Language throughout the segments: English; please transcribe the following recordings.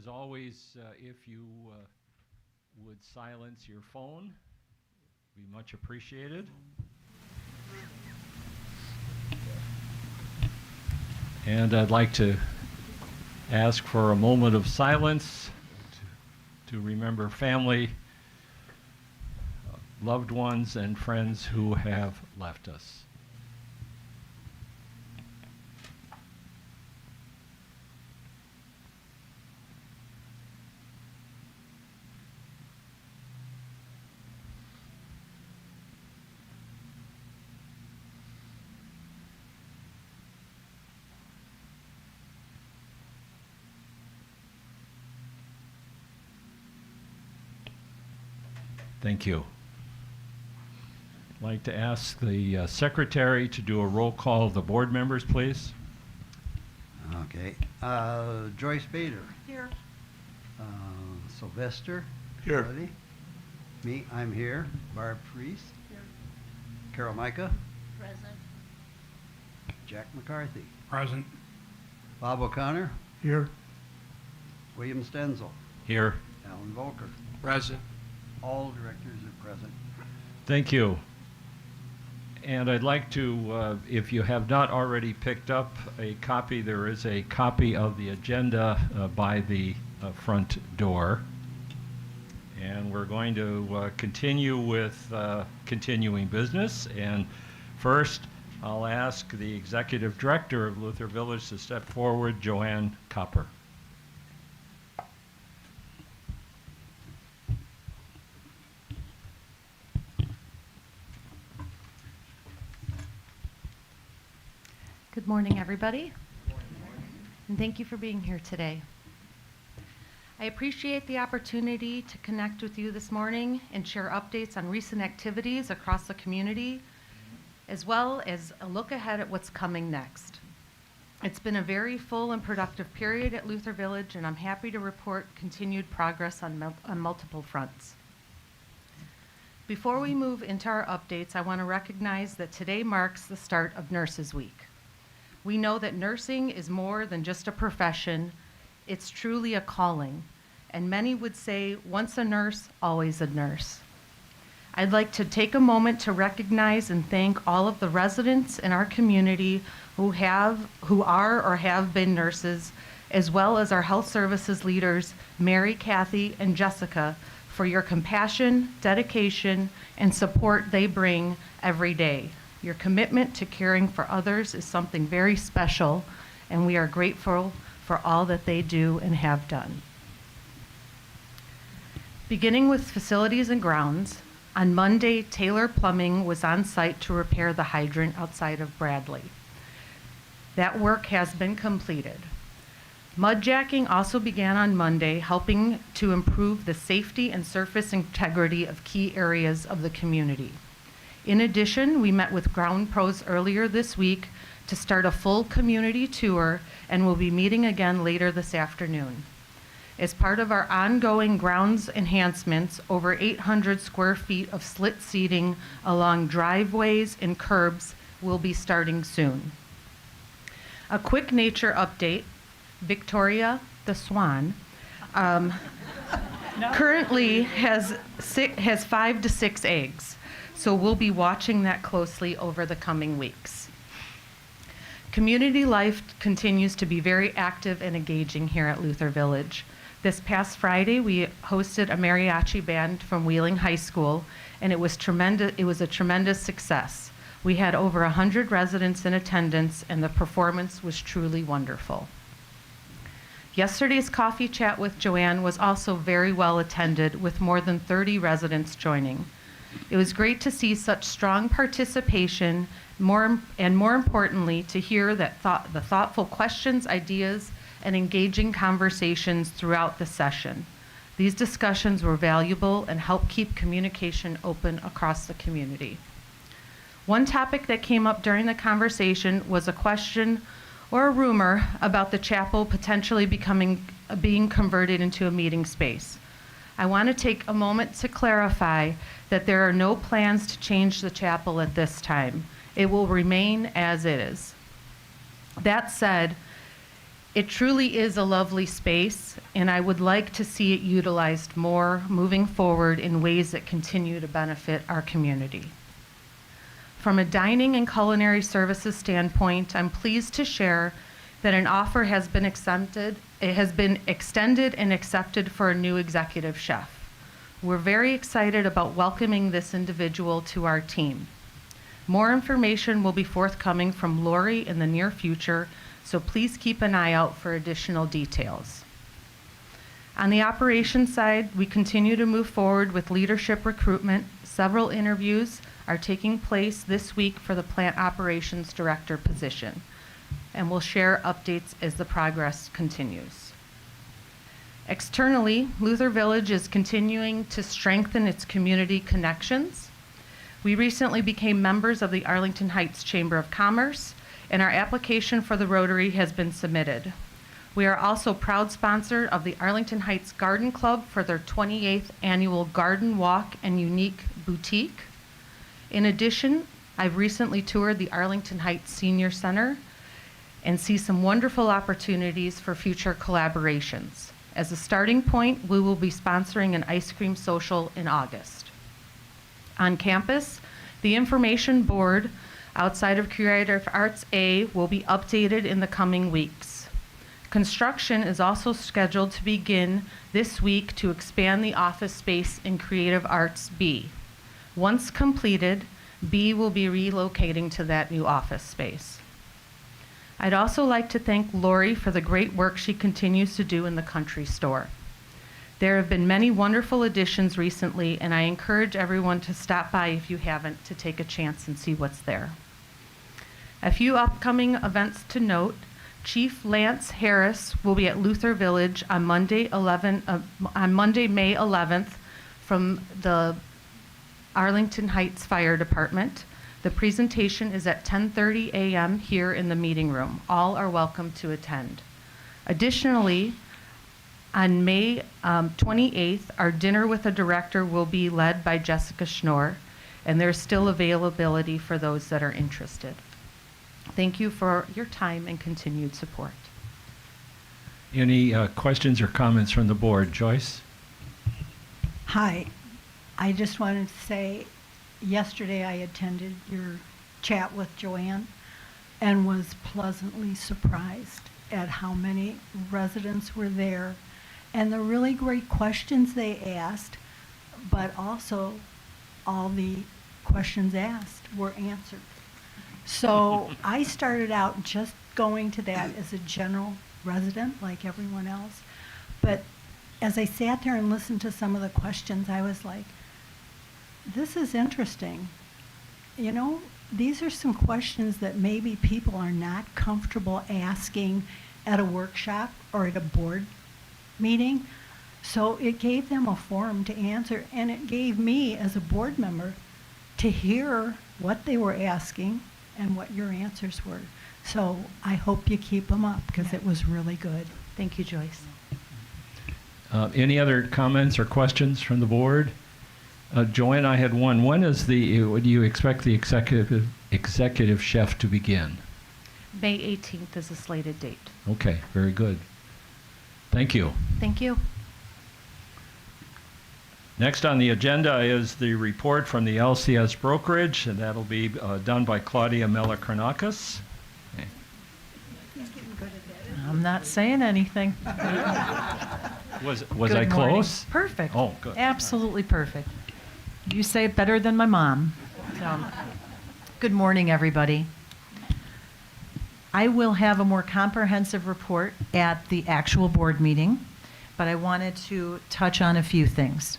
as always, if you would silence your phone, be much appreciated. And I'd like to ask for a moment of silence to remember family, loved ones, and friends who have left us. Thank you. I'd like to ask the secretary to do a roll call of the board members, please. Okay. Joyce Bader. Here. Sylvester. Here. Buddy. Me, I'm here. Barb Priest. Here. Carol Micah. Present. Jack McCarthy. Present. Bob O'Connor. Here. William Stenzel. Here. Alan Volker. Present. All directors are present. Thank you. And I'd like to, if you have not already picked up a copy, there is a copy of the agenda by the front door. And we're going to continue with continuing business. And first, I'll ask the Executive Director of Luther Village to step forward, Joanne Copper. Good morning, everybody. And thank you for being here today. I appreciate the opportunity to connect with you this morning and share updates on recent activities across the community, as well as a look ahead at what's coming next. It's been a very full and productive period at Luther Village, and I'm happy to report continued progress on multiple fronts. Before we move into our updates, I want to recognize that today marks the start of Nurses Week. We know that nursing is more than just a profession, it's truly a calling, and many would say, once a nurse, always a nurse. I'd like to take a moment to recognize and thank all of the residents in our community who are or have been nurses, as well as our health services leaders, Mary, Kathy, and Jessica, for your compassion, dedication, and support they bring every day. Your commitment to caring for others is something very special, and we are grateful for all that they do and have done. Beginning with facilities and grounds, on Monday, Taylor Plumbing was on site to repair the hydrant outside of Bradley. That work has been completed. Mudjacking also began on Monday, helping to improve the safety and surface integrity of key areas of the community. In addition, we met with Ground Pros earlier this week to start a full community tour, and we'll be meeting again later this afternoon. As part of our ongoing grounds enhancements, over 800 square feet of slit seating along driveways and curbs will be starting soon. A quick nature update, Victoria the swan currently has 5 to 6 eggs. So we'll be watching that closely over the coming weeks. Community life continues to be very active and engaging here at Luther Village. This past Friday, we hosted a mariachi band from Wheeling High School, and it was a tremendous success. We had over 100 residents in attendance, and the performance was truly wonderful. Yesterday's coffee chat with Joanne was also very well attended, with more than 30 residents joining. It was great to see such strong participation, more importantly, to hear the thoughtful questions, ideas, and engaging conversations throughout the session. These discussions were valuable and helped keep communication open across the community. One topic that came up during the conversation was a question or a rumor about the chapel potentially being converted into a meeting space. I want to take a moment to clarify that there are no plans to change the chapel at this time. It will remain as it is. That said, It truly is a lovely space, and I would like to see it utilized more moving forward in ways that continue to benefit our community. From a dining and culinary services standpoint, I'm pleased to share that an offer has been accepted. It has been extended and accepted for a new executive chef. We're very excited about welcoming this individual to our team. More information will be forthcoming from Lori in the near future, so please keep an eye out for additional details. On the operations side, we continue to move forward with leadership recruitment. Several interviews are taking place this week for the plant operations director position, and we'll share updates as the progress continues. Externally, Luther Village is continuing to strengthen its community connections. We recently became members of the Arlington Heights Chamber of Commerce, and our application for the Rotary has been submitted. We are also proud sponsor of the Arlington Heights Garden Club for their 28th annual Garden Walk and Unique Boutique. In addition, I've recently toured the Arlington Heights Senior Center and see some wonderful opportunities for future collaborations. As a starting point, we will be sponsoring an ice cream social in August. On campus, the information board outside of Creative Arts A will be updated in the coming weeks. Construction is also scheduled to begin this week to expand the office space in Creative Arts B. Once completed, B will be relocating to that new office space. I'd also like to thank Lori for the great work she continues to do in the country store. There have been many wonderful additions recently, and I encourage everyone to stop by if you haven't to take a chance and see what's there. A few upcoming events to note: Chief Lance Harris will be at Luther Village on Monday, May 11th from the Arlington Heights Fire Department. The presentation is at 10:30 a.m. here in the meeting room. All are welcome to attend. Additionally, on May 28th, our dinner with a director will be led by Jessica Schnorr, and there's still availability for those that are interested. Thank you for your time and continued support. Any questions or comments from the board? Joyce? Hi. I just wanted to say, yesterday I attended your chat with Joanne and was pleasantly surprised at how many residents were there and the really great questions they asked, but also all the questions asked were answered. So I started out just going to that as a general resident like everyone else, but as I sat there and listened to some of the questions, I was like, this is interesting. You know, these are some questions that maybe people are not comfortable asking at a workshop or at a board meeting. So it gave them a forum to answer, and it gave me, as a board member, to hear what they were asking and what your answers were. So I hope you keep them up, because it was really good. Thank you, Joyce. Any other comments or questions from the board? Joanne, I had one. When do you expect the executive chef to begin? May 18th is a slated date. Okay, very good. Thank you. Thank you. Next on the agenda is the report from the LCS brokerage, and that'll be done by Claudia Melakranakis. I'm not saying anything. Was Good I morning. close? Perfect. Oh, good. Absolutely perfect. You say it better than my mom. So, good morning, everybody. I will have a more comprehensive report at the actual board meeting, but I wanted to touch on a few things.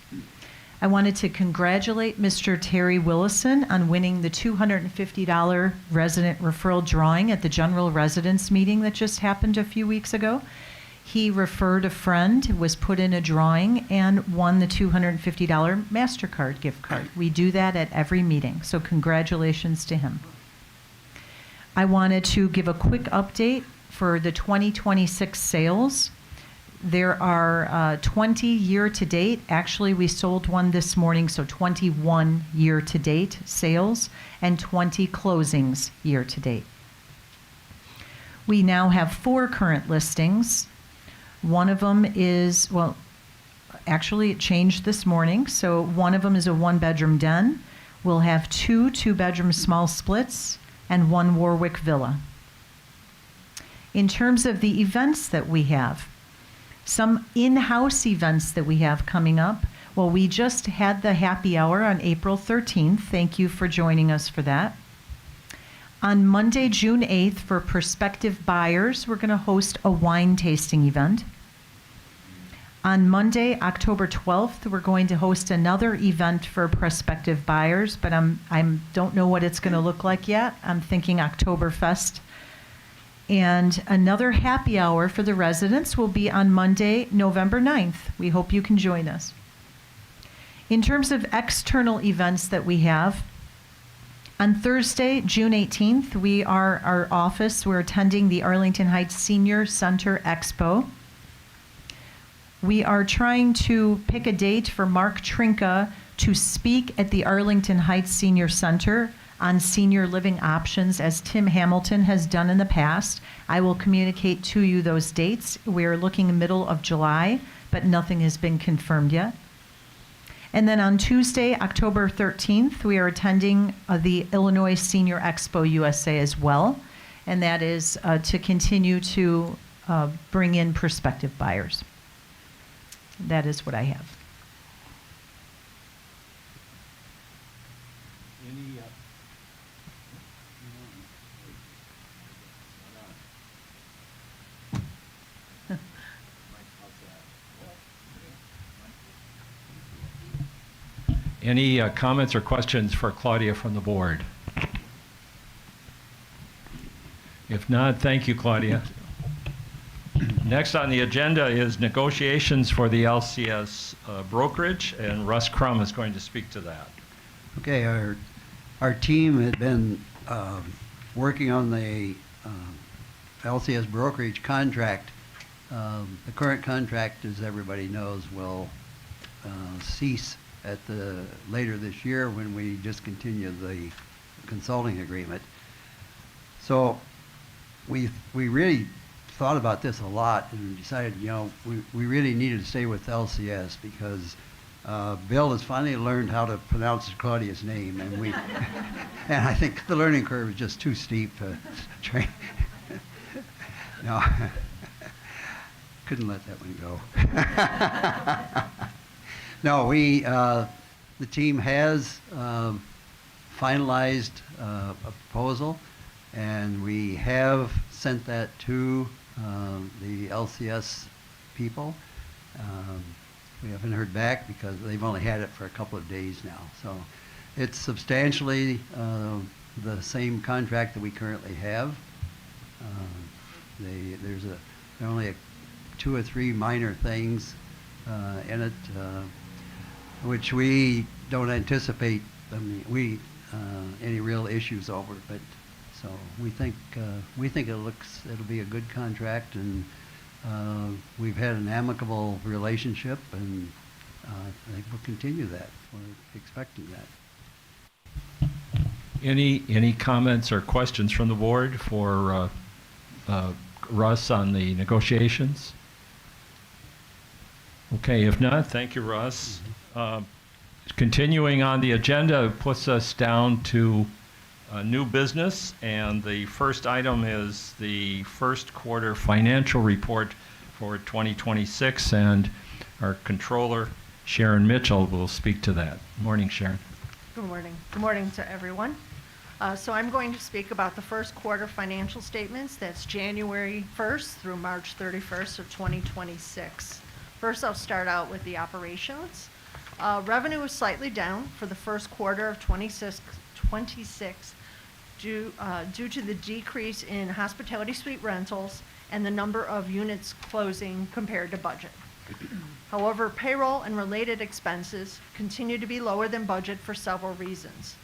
I wanted to congratulate Mr. Terry Willison on winning the $250 resident referral drawing at the general residence meeting that just happened a few weeks ago. He referred a friend, was put in a drawing, and won the $250 MasterCard gift card. We do that at every meeting, so congratulations to him. I wanted to give a quick update for the 2026 sales. There are 20 year-to-date. Actually, we sold one this morning, so 21 year-to-date sales and 20 closings year-to-date. We now have 4 current listings. One of them is, well, actually it changed this morning. So one of them is a 1-bedroom den. We'll have 2 2-bedroom small splits and 1 Warwick villa. In terms of the events that we have, some in-house events that we have coming up. Well, we just had the happy hour on April 13th. Thank you for joining us for that. On Monday, June 8th, for prospective buyers, we're going to host a wine tasting event. On Monday, October 12th, we're going to host another event for prospective buyers, but I don't know what it's going to look like yet. I'm thinking Oktoberfest. And another happy hour for the residents will be on Monday, November 9th. We hope you can join us. In terms of external events that we have, on Thursday, June 18th, our office, we're attending the Arlington Heights Senior Center Expo. We are trying to pick a date for Mark Trinka to speak at the Arlington Heights Senior Center on senior living options, as Tim Hamilton has done in the past. I will communicate to you those dates. We are looking middle of July, but nothing has been confirmed yet. And then on Tuesday, October 13th, we are attending the Illinois Senior Expo USA as well, and that is to continue to bring in prospective buyers. That is what I have. Any comments or questions for Claudia from the board? If not, thank you, Claudia. Next on the agenda is negotiations for the LCS brokerage, and Russ Crum is going to speak to that. Okay, our team had been working on the LCS brokerage contract. The current contract, as everybody knows, will cease at later this year when we discontinue the consulting agreement. So we really thought about this a lot and decided, we really needed to stay with LCS because Bill has finally learned how to pronounce Claudia's name, and and I think the learning curve is just too steep to train. No, couldn't let that one go. No, the team has finalized a proposal, and we have sent that to the LCS people. We haven't heard back because they've only had it for a couple of days now. So it's substantially the same contract that we currently have. There are only 2 or 3 minor things in it, which we don't anticipate any real issues over. But so we think it'll be a good contract, and we've had an amicable relationship, and I think we'll continue that. We're expecting that. Any comments or questions from the board for Russ on the negotiations? Okay, if not, thank you, Russ. Continuing on the agenda puts us down to new business, and the first item is the first quarter financial report for 2026, and our controller, Sharon Mitchell, will speak to that. Morning, Sharon. Good morning. Good morning to everyone. So I'm going to speak about the first quarter financial statements. That's January 1st through March 31st of 2026. First, I'll start out with the operations. Revenue was slightly down for the first quarter of 26 due to the decrease in hospitality suite rentals and the number of units closing compared to budget. However, payroll and related expenses continue to be lower than budget for several reasons.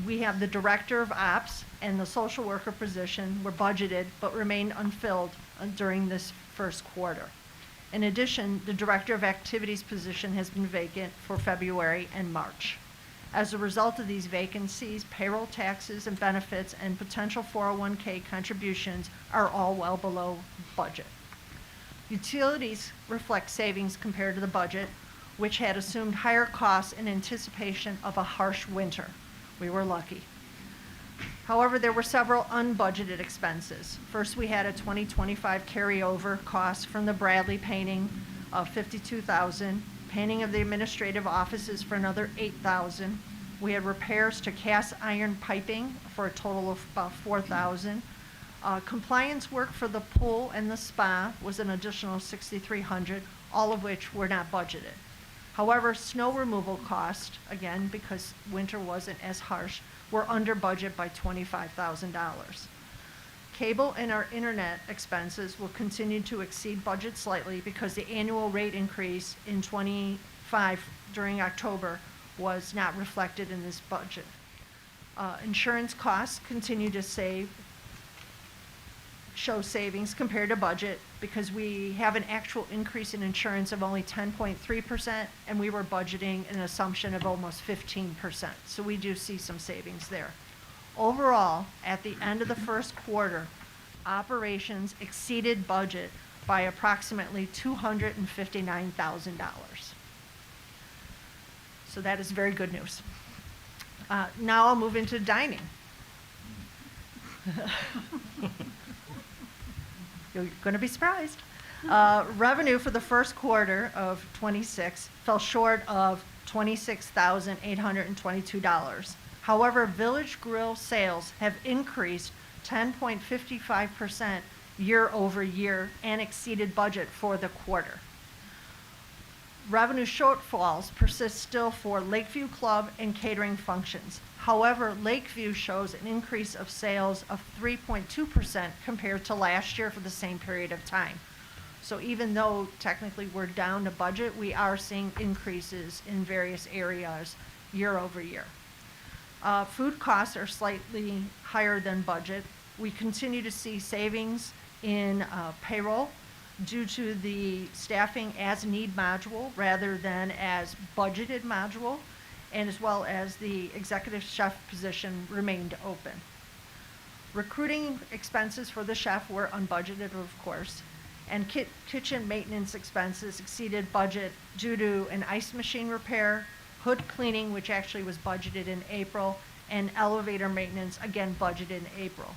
We have the Director of Ops and the social worker position were budgeted but remained unfilled during this first quarter. In addition, the Director of Activities position has been vacant for February and March. As a result of these vacancies, payroll taxes and benefits and potential 401K contributions are all well below budget. Utilities reflect savings compared to the budget, which had assumed higher costs in anticipation of a harsh winter. We were lucky. However, there were several unbudgeted expenses. First, we had a 2025 carryover cost from the Bradley painting of $52,000, painting of the administrative offices for another $8,000. We had repairs to cast iron piping for a total of about $4,000. Compliance work for the pool and the spa was an additional $6,300, all of which were not budgeted. However, snow removal cost, again, because winter wasn't as harsh, were under budget by $25,000. Cable and our internet expenses will continue to exceed budget slightly because the annual rate increase in '25 during October was not reflected in this budget. Insurance costs continue to show savings compared to budget because we have an actual increase in insurance of only 10.3%, and we were budgeting an assumption of almost 15%. So we do see some savings there. Overall, at the end of the first quarter, operations exceeded budget by approximately $259,000. So that is very good news. Now I'll move into dining. You're going to be surprised. Revenue for the first quarter of '26 fell short of $26,822. However, Village Grill sales have increased 10.55% year over year and exceeded budget for the quarter. Revenue shortfalls persist still for Lakeview Club and catering functions. However, Lakeview shows an increase of sales of 3.2% compared to last year for the same period of time. So even though technically we're down to budget, we are seeing increases in various areas year over year. Food costs are slightly higher than budget. We continue to see savings in payroll due to the staffing as need module rather than as budgeted module, and as well as the executive chef position remained open. Recruiting expenses for the chef were unbudgeted, of course, and kitchen maintenance expenses exceeded budget due to an ice machine repair, hood cleaning, which actually was budgeted in April, and elevator maintenance, again budgeted in April.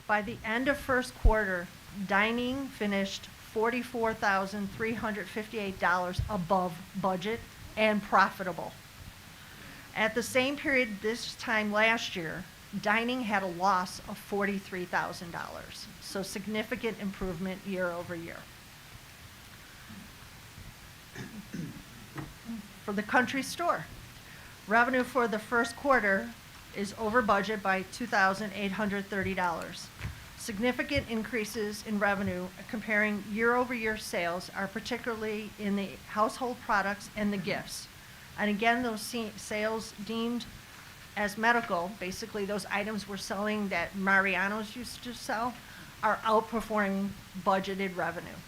By the end of first quarter, dining finished $44,358 above budget and profitable. At the same period this time last year, dining had a loss of $43,000, so significant improvement year over year. For the country store, revenue for the first quarter is over budget by $2,830. Significant increases in revenue comparing year-over-year sales are particularly in the household products and the gifts. And again, those sales deemed as medical, basically those items we're selling that Mariano's used to sell, are outperforming budgeted revenue.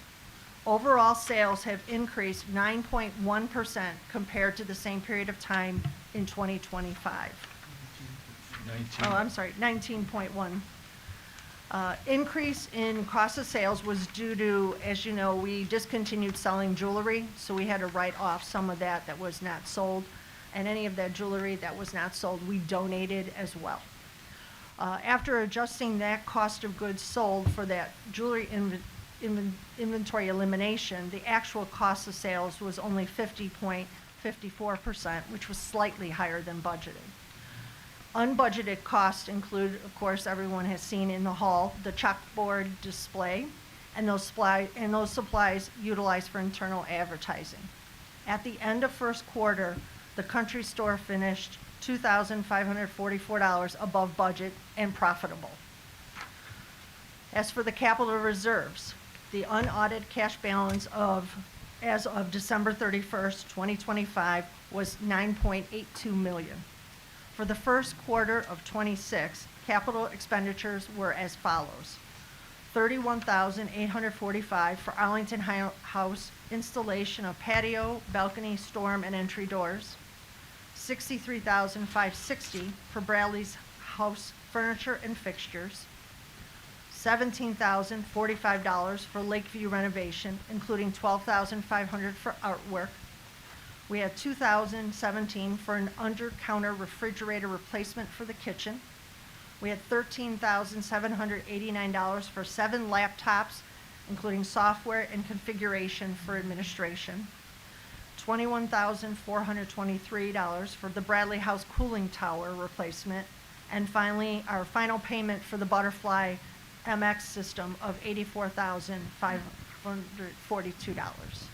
Overall sales have increased 9.1% compared to the same period of time in 2025. 19.1. Increase in cost of sales was due to, as you know, we discontinued selling jewelry, so we had to write off some of that was not sold, and any of that jewelry that was not sold, we donated as well. After adjusting that cost of goods sold for that jewelry inventory elimination, the actual cost of sales was only 50.54%, which was slightly higher than budgeted. Unbudgeted costs include, of course, everyone has seen in the hall, the chalkboard display and those supplies utilized for internal advertising. At the end of first quarter, the country store finished $2,544 above budget and profitable. As for the capital reserves, the unaudited cash balance as of December 31st, 2025 was $9.82 million. For the first quarter of '26, capital expenditures were as follows: $31,845 for Arlington House installation of patio, balcony, storm, and entry doors; $63,560 for Bradley's house furniture and fixtures, $17,045 for Lakeview renovation, including $12,500 for artwork. We had $2,017 for an under-counter refrigerator replacement for the kitchen. We had $13,789 for 7 laptops, including software and configuration for administration. $21,423 for the Bradley House cooling tower replacement. And finally, our final payment for the Butterfly MX system of $84,542.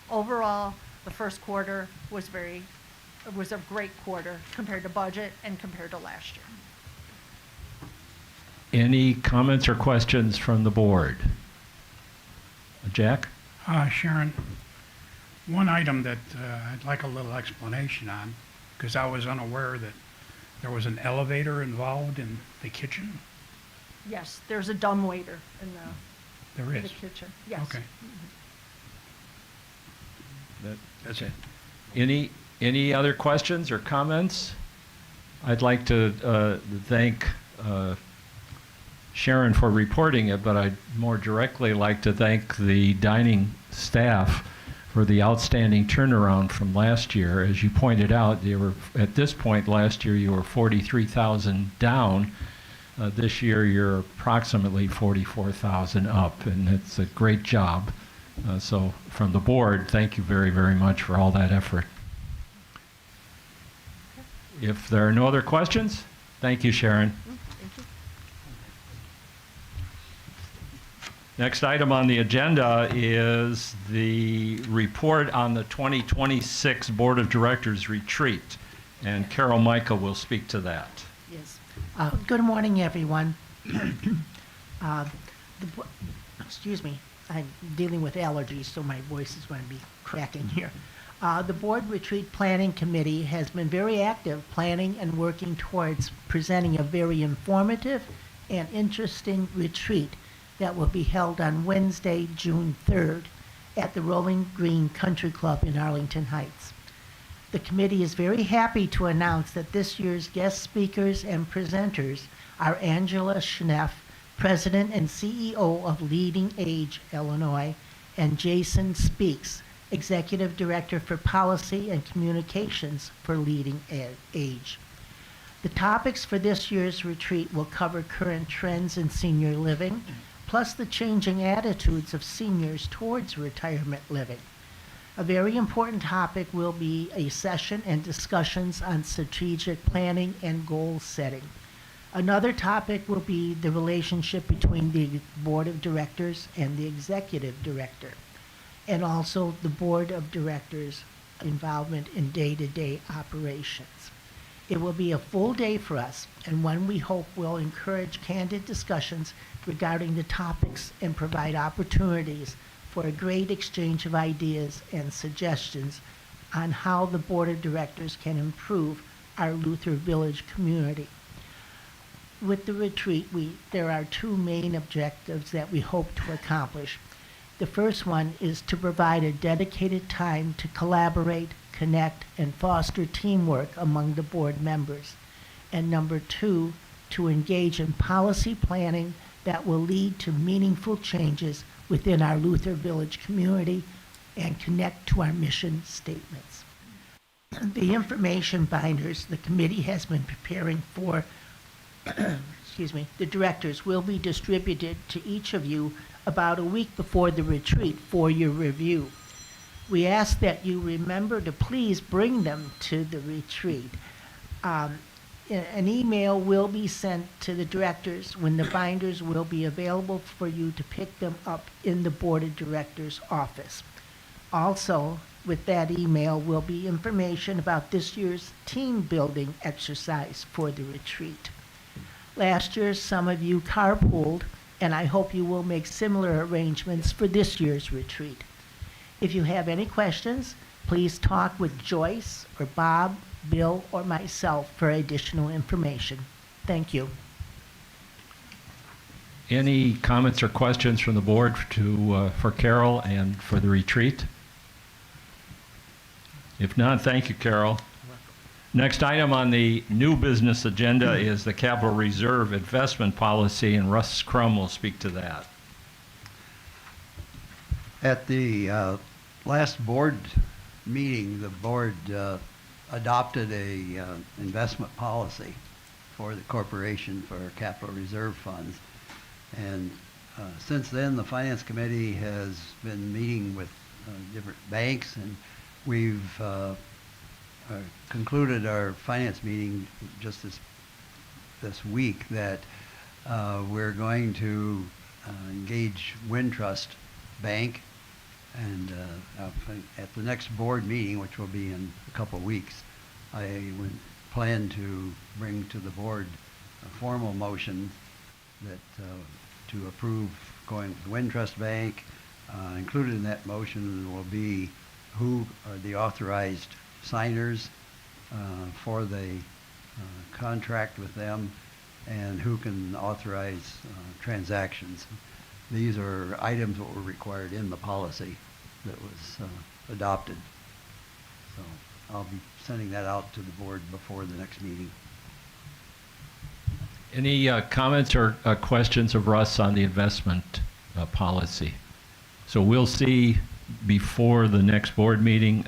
Overall, the first quarter was a great quarter compared to budget and compared to last year. Any comments or questions from the board? Jack? Sharon, one item that I'd like a little explanation on, because I was unaware that there was an elevator involved in the kitchen. Yes, there's a dumbwaiter in There the is. kitchen. Yes. Okay. That's it. Any other questions or comments? I'd like to thank Sharon for reporting it, but I'd more directly like to thank the dining staff for the outstanding turnaround from last year. As you pointed out, they were at this point last year you were 43,000 down. This year you're approximately 44,000 up, and it's a great job. So from the board, thank you very, very much for all that effort. If there are no other questions, thank you, Sharon. Thank you. Next item on the agenda is the report on the 2026 Board of Directors retreat, and Carol Michael will speak to that. Yes. Good morning, everyone. Excuse me. I'm dealing with allergies, so my voice is going to be cracking here. The Board Retreat Planning Committee has been very active planning and working towards presenting a very informative and interesting retreat that will be held on Wednesday, June 3rd at the Rolling Green Country Club in Arlington Heights. The committee is very happy to announce that this year's guest speakers and presenters are Angela Schneff, President and CEO of Leading Age Illinois, and Jason Speaks, Executive Director for Policy and Communications for Leading Age. The topics for this year's retreat will cover current trends in senior living, plus the changing attitudes of seniors towards retirement living. A very important topic will be a session and discussions on strategic planning and goal setting. Another topic will be the relationship between the Board of Directors and the Executive Director, and also the Board of Directors' involvement in day-to-day operations. It will be a full day for us, and one we hope will encourage candid discussions regarding the topics and provide opportunities for a great exchange of ideas and suggestions on how the Board of Directors can improve our Luther Village community. With the retreat, there are two main objectives that we hope to accomplish. The first one is to provide a dedicated time to collaborate, connect, and foster teamwork among the board members. And number two, to engage in policy planning that will lead to meaningful changes within our Luther Village community and connect to our mission statements. The information binders the committee has been preparing for the directors will be distributed to each of you about a week before the retreat for your review. We ask that you remember to please bring them to the retreat. An email will be sent to the directors when the binders will be available for you to pick them up in the Board of Directors office. Also, with that email will be information about this year's team building exercise for the retreat. Last year, some of you carpooled, and I hope you will make similar arrangements for this year's retreat. If you have any questions, please talk with Joyce or Bob, Bill, or myself for additional information. Thank you. Any comments or questions from the board for Carol and for the retreat? If not, thank you, Carol. Next item on the new business agenda is the capital reserve investment policy, and Russ Crum will speak to that. At the last board meeting, the board adopted a investment policy for the corporation for capital reserve funds. And since then, the Finance Committee has been meeting with different banks, and we've concluded our finance meeting just this week that we're going to engage Wintrust Bank, and at the next board meeting, which will be in a couple of weeks, I would plan to bring to the board a formal motion that to approve going with Wintrust Bank. Included in that motion will be who are the authorized signers for the contract with them, and who can authorize transactions. These are items that were required in the policy that was adopted. So I'll be sending that out to the board before the next meeting. Any comments or questions of Russ on the investment policy? So we'll see before the next board meeting.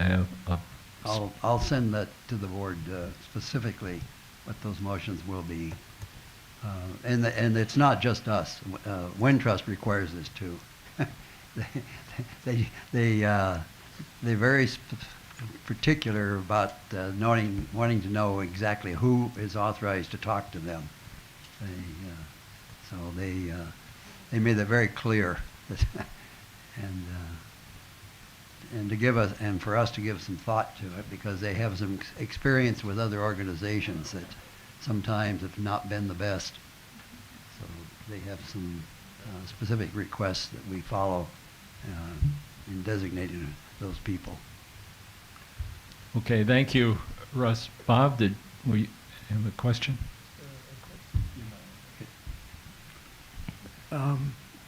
I'll send that to the board specifically what those motions will be. And it's not just us. Wintrust requires this too. They're very particular about wanting to know exactly who is authorized to talk to them. So they made that very clear, and to give us, and for us to give some thought to it, because they have some experience with other organizations that sometimes have not been the best. So they have some specific requests that we follow in designating those people. Okay, thank you, Russ. Bob, did we have a question?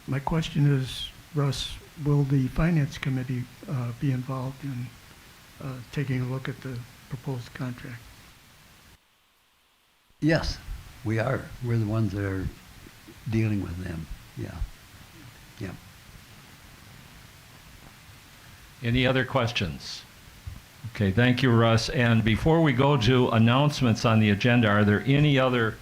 My question is, Russ, will the Finance Committee be involved in taking a look at the proposed contract? Yes, we are. We're the ones that are dealing with them. Yeah. Yeah. Any other questions? Okay, thank you, Russ. And before we go to announcements on the agenda, are there any other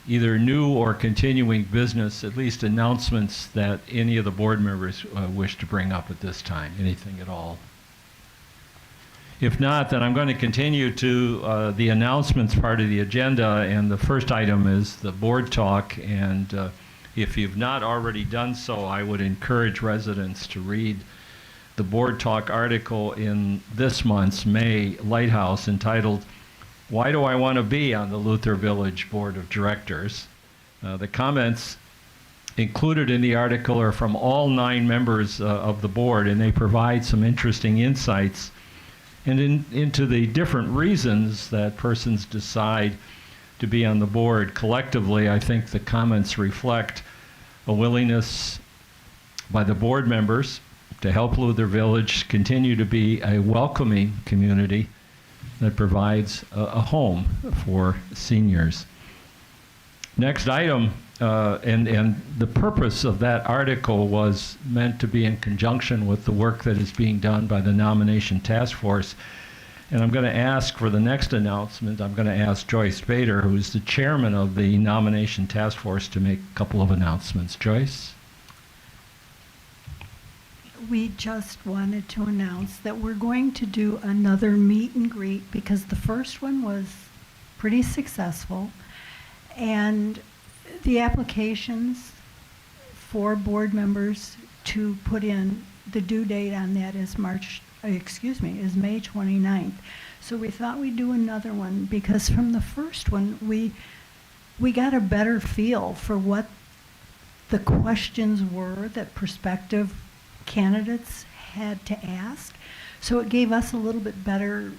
either new or continuing business, at least announcements that any of the board members wish to bring up at this time? Anything at all? If not, then I'm going to continue to the announcements part of the agenda, and the first item is the board talk. And if you've not already done so, I would encourage residents to read the board talk article in this month's May Lighthouse entitled, "Why Do I Want to Be on the Luther Village Board of Directors?" The comments included in the article are from all 9 members of the board, and they provide some interesting insights into the different reasons that persons decide to be on the board. Collectively, I think the comments reflect a willingness by the board members to help Luther Village continue to be a welcoming community that provides a home for seniors. Next item, and the purpose of that article was meant to be in conjunction with the work that is being done by the nomination task force. And I'm going to ask for the next announcement, I'm going to ask Joyce Bader, who is the chairman of the nomination task force, to make a couple of announcements. Joyce? We just wanted to announce that we're going to do another meet and greet because the first one was pretty successful. And the applications for board members to put in, the due date on that is is May 29th. So we thought we'd do another one because from the first one, we got a better feel for what the questions were that prospective candidates had to ask. So it gave us a little bit better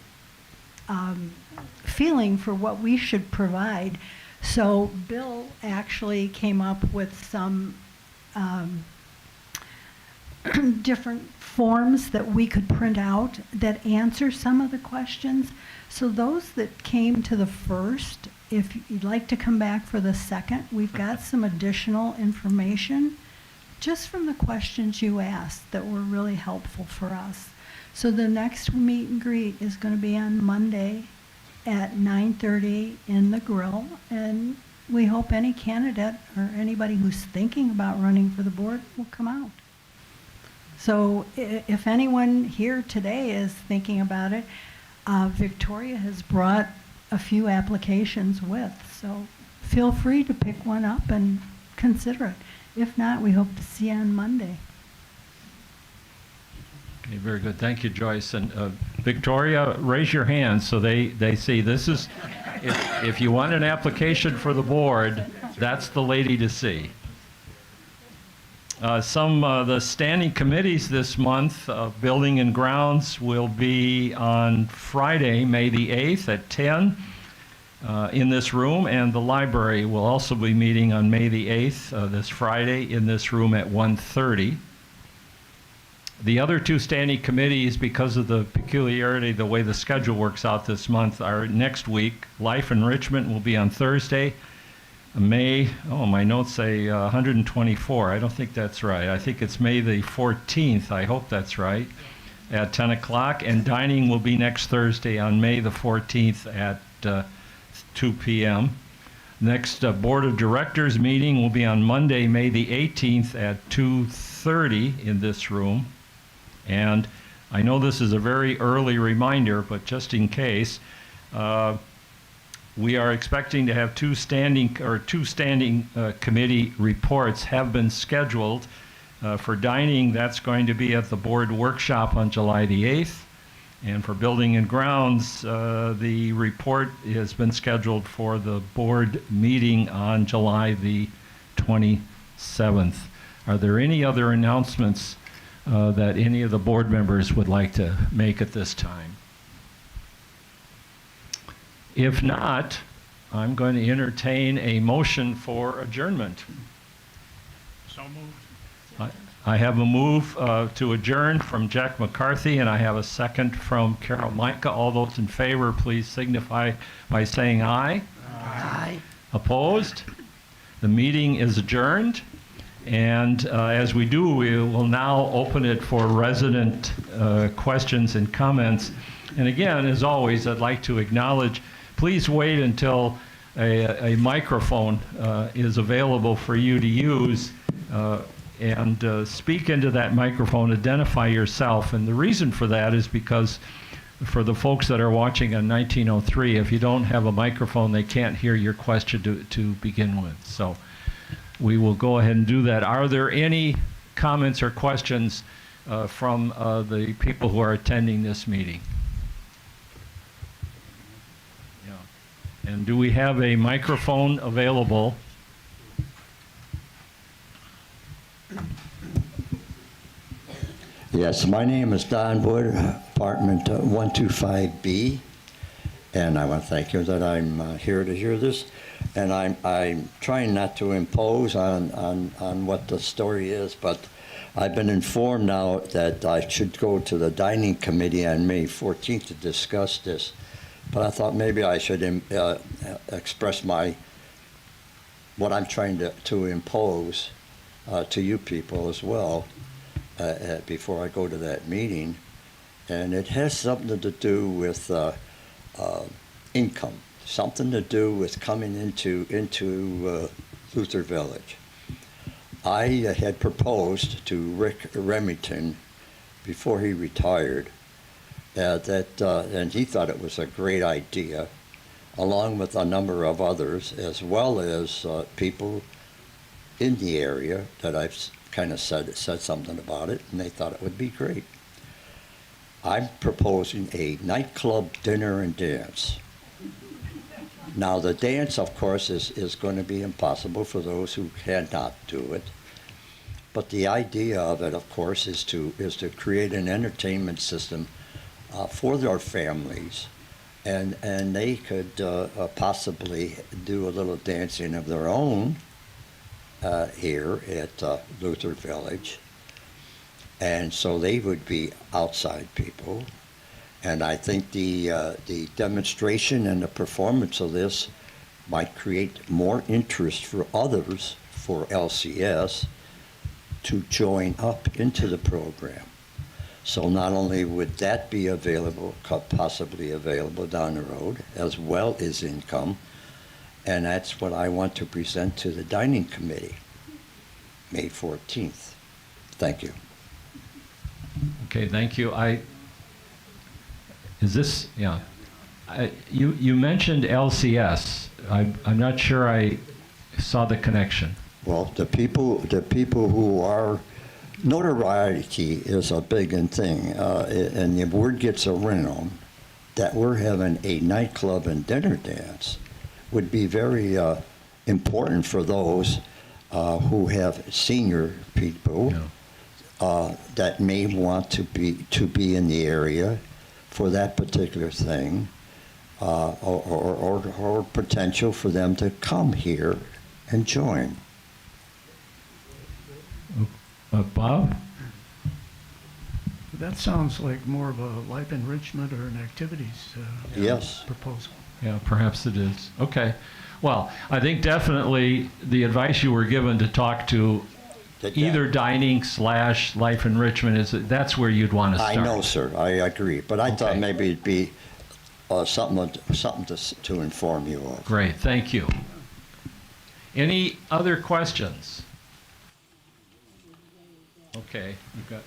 feeling for what we should provide. So Bill actually came up with some different forms that we could print out that answer some of the questions. So those that came to the first, if you'd like to come back for the second, we've got some additional information just from the questions you asked that were really helpful for us. So the next meet and greet is going to be on Monday at 9:30 in the grill, and we hope any candidate or anybody who's thinking about running for the board will come out. So if anyone here today is thinking about it, Victoria has brought a few applications with, so feel free to pick one up and consider it. If not, we hope to see you on Monday. Okay, very good. Thank you, Joyce. And Victoria, raise your hand so they see. This is, if you want an application for the board, that's the lady to see. Some of the standing committees this month, Building and Grounds, will be on Friday, May the 8th at 10 in this room, and the library will also be meeting on May the 8th, this Friday, in this room at 1:30. The other two standing committees, because of the peculiarity, the way the schedule works out this month, are next week. Life Enrichment will be on Thursday, May, my notes say 124. I don't think that's right. I think it's May the 14th. I hope that's right, at 10 o'clock. And dining will be next Thursday on May the 14th at 2 p.m. Next Board of Directors meeting will be on Monday, May the 18th at 2:30 in this room. And I know this is a very early reminder, but just in case, we are expecting to have two standing committee reports have been scheduled. For dining, that's going to be at the board workshop on July the 8th. And for Building and Grounds, the report has been scheduled for the board meeting on July the 27th. Are there any other announcements that any of the board members would like to make at this time? If not, I'm going to entertain a motion for adjournment. So moved. I have a move to adjourn from Jack McCarthy, and I have a second from Carol Micah. All those in favor, please signify by saying aye. Aye. Opposed? The meeting is adjourned. And as we do, we will now open it for resident questions and comments. And again, as always, I'd like to acknowledge, please wait until a microphone is available for you to use and speak into that microphone, identify yourself. And the reason for that is because for the folks that are watching on 1903, if you don't have a microphone, they can't hear your question to begin with. So we will go ahead and do that. Are there any comments or questions from the people who are attending this meeting? Yeah. And do we have a microphone available? Yes, my name is Don Wood, apartment 125B, and I want to thank you that I'm here to hear this. And I'm trying not to impose on what the story is, but I've been informed now that I should go to the dining committee on May 14th to discuss this. But I thought maybe I should express what I'm trying to impose to you people as well before I go to that meeting. And it has something to do with income. Something to do with coming into Luther Village. I had proposed to Rick Remington before he retired and he thought it was a great idea, along with a number of others, as well as people in the area that I've kind of said something about it, and they thought it would be great. I'm proposing a nightclub dinner and dance. Now, the dance, of course, is going to be impossible for those who cannot do it. But the idea of it, of course, is to create an entertainment system for their families, and they could possibly do a little dancing of their own here at Luther Village. And so they would be outside people. And I think the demonstration and the performance of this might create more interest for others, for LCS, to join up into the program. So not only would that be available, possibly available down the road, as well as income, and that's what I want to present to the dining committee, May 14th. Thank you. Okay, thank you. You mentioned LCS. I'm not sure I saw the connection. Well, the people who are, notoriety is a big thing, and the word gets around that we're having a nightclub and dinner dance would be very important for those who have senior people that may want to be in the area for that particular thing, or potential for them to come here and join. Bob? That sounds like more of a life enrichment or an activities Yes. proposal. Yeah, perhaps it is. Okay. Well, I think definitely the advice you were given to talk to either dining / life enrichment that's where you'd want to start. I know, sir. I agree. But I thought maybe it'd be something to inform you of. Great. Thank you. Any other questions? Okay. You've got.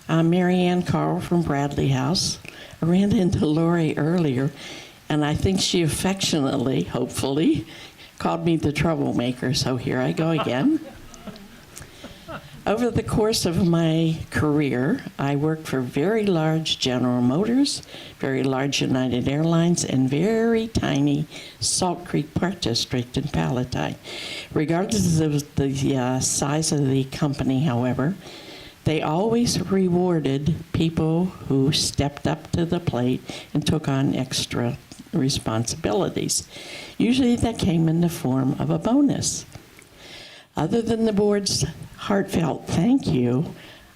I'm Mary Ann Carl from Bradley House. I ran into Lori earlier, and I think she affectionately, hopefully, called me the troublemaker, so here I go again. Over the course of my career, I worked for very large General Motors, very large United Airlines, and very tiny Salt Creek Park District in Palatine. Regardless of the size of the company, however, they always rewarded people who stepped up to the plate and took on extra responsibilities. Usually that came in the form of a bonus. Other than the board's heartfelt thank you,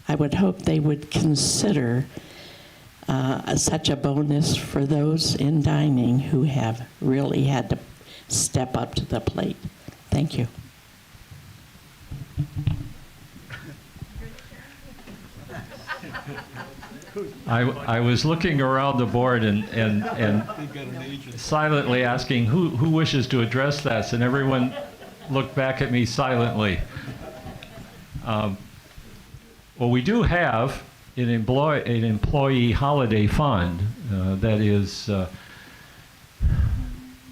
I would hope they would consider such a bonus for those in dining who have really had to step up to the plate. Thank you. I was looking around the board and silently asking who wishes to address this, and everyone looked back at me silently. Well, we do have an employee holiday fund that is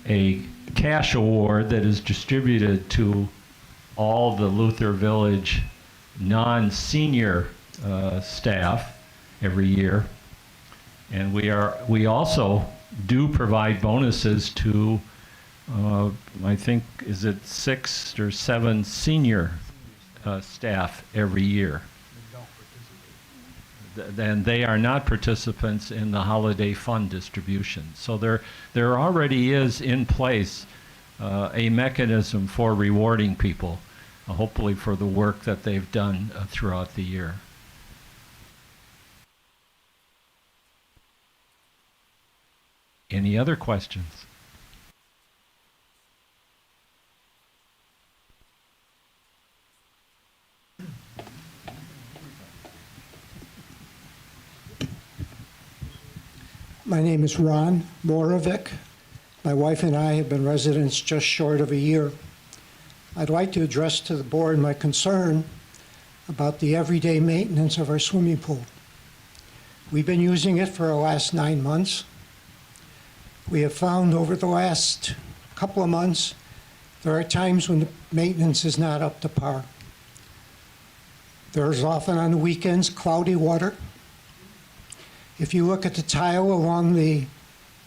a cash award that is distributed to all the Luther Village non-senior staff every year, and we also do provide bonuses to I think is it 6 or 7 senior staff every year. Then they are not participants in the holiday fund distribution. So there already is in place a mechanism for rewarding people, hopefully for the work that they've done throughout the year. Any other questions? My name is Ron Moravec. My wife and I have been residents just short of a year. I'd like to address to the board my concern about the everyday maintenance of our swimming pool. We've been using it for the last 9 months. We have found over the last couple of months, there are times when the maintenance is not up to par. There's often on the weekends cloudy water. If you look at the tile along the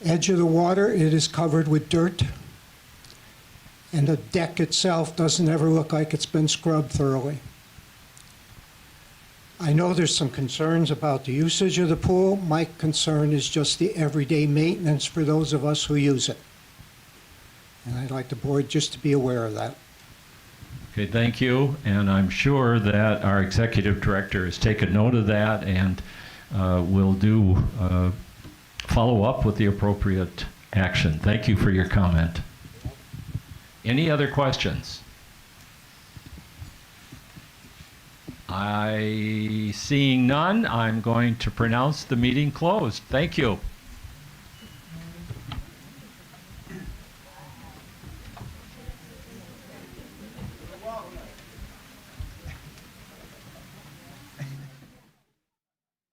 edge of the water, it is covered with dirt. And the deck itself doesn't ever look like it's been scrubbed thoroughly. I know there's some concerns about the usage of the pool. My concern is just the everyday maintenance for those of us who use it. And I'd like the board just to be aware of that. Okay, thank you, and I'm sure that our executive director has taken note of that and will do follow up with the appropriate action. Thank you for your comment. Any other questions? Seeing none, I'm going to pronounce the meeting closed. Thank you.